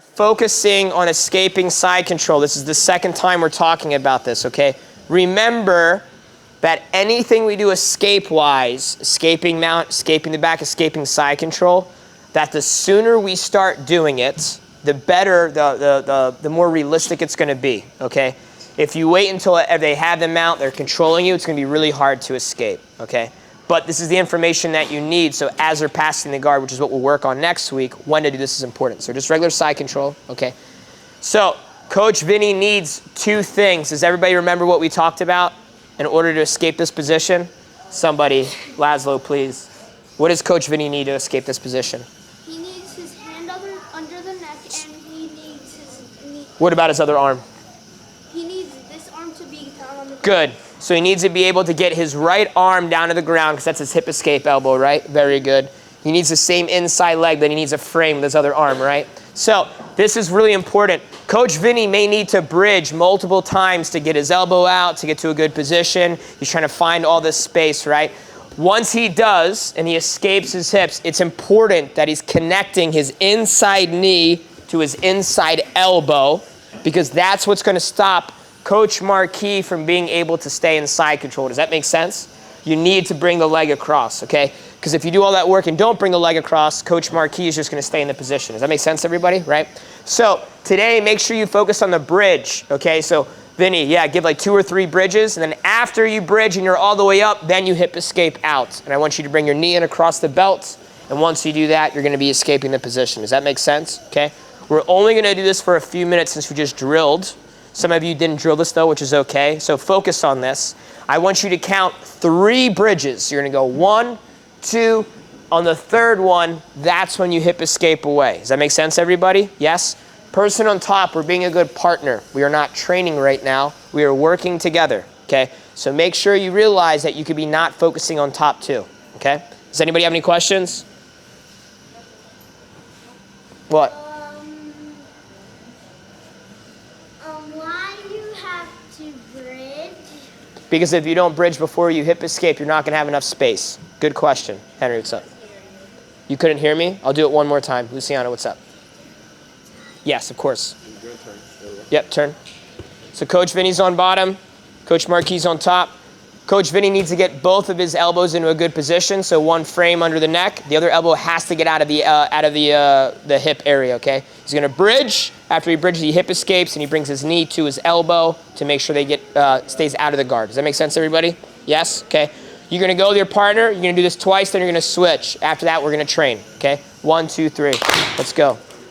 Focusing on escaping side control. This is the second time we're talking about this, okay? Remember that anything we do escape-wise, escaping mount, escaping the back, escaping side control, that the sooner we start doing it, the better, the more realistic it's going to be, okay? If you wait until they have the mount, they're controlling you, it's going to be really hard to escape, okay? But this is the information that you need, so as they're passing the guard, which is what we'll work on next week, when to do this is important. So just regular side control, okay? So Coach Vinny needs two things. Does everybody remember what we talked about in order to escape this position? Somebody, Laszlo, please. What does Coach Vinny need to escape this position? He needs his hand under the neck, and he needs his knee. What about his other arm? He needs this arm to be down on the ground. Good. So he needs to be able to get his right arm down to the ground because that's his hip escape elbow, right? Very good. He needs the same inside leg, but he needs a frame with his other arm, right? So this is really important. Coach Vinny may need to bridge multiple times to get his elbow out, to get to a good position. He's trying to find all this space, right? Once he does and he escapes his hips, it's important that he's connecting his inside knee to his inside elbow because that's what's going to stop Coach Marquis from being able to stay in side control. Does that make sense? You need to bring the leg across, okay? Because if you do all that work and don't bring the leg across, Coach Marquis is just going to stay in the position. Does that make sense, everybody? Right? So today, make sure you focus on the bridge, okay? So Vinny, yeah, give like 2 or 3 bridges, and then after you bridge and you're all the way up, then you hip escape out. And I want you to bring your knee in across the belt, and once you do that, you're going to be escaping the position. Does that make sense? Okay? We're only going to do this for a few minutes since we just drilled. Some of you didn't drill this though, which is okay. So focus on this. I want you to count 3 bridges. You're going to go 1, 2. On the third one, that's when you hip escape away. Does that make sense, everybody? Yes? Person on top, we're being a good partner. We are not training right now. We are working together, okay? So make sure you realize that you could be not focusing on top too, okay? Does anybody have any questions? What? Why do you have to bridge? Because if you don't bridge before you hip escape, you're not going to have enough space. Good question. Henry, what's up? You couldn't hear me? I'll do it one more time. Luciano, what's up? Yes, of course. Yep, turn. So Coach Vinny's on bottom. Coach Marquis on top. Coach Vinny needs to get both of his elbows into a good position. So one frame under the neck. The other elbow has to get out of the hip area, okay? He's going to bridge. After he bridges, he hip escapes, and he brings his knee to his elbow to make sure they stays out of the guard. Does that make sense, everybody? Yes? Okay. You're going to go with your partner. You're going to do this twice, then you're going to switch. After that, we're going to train, okay? 1, 2, 3. Let's go.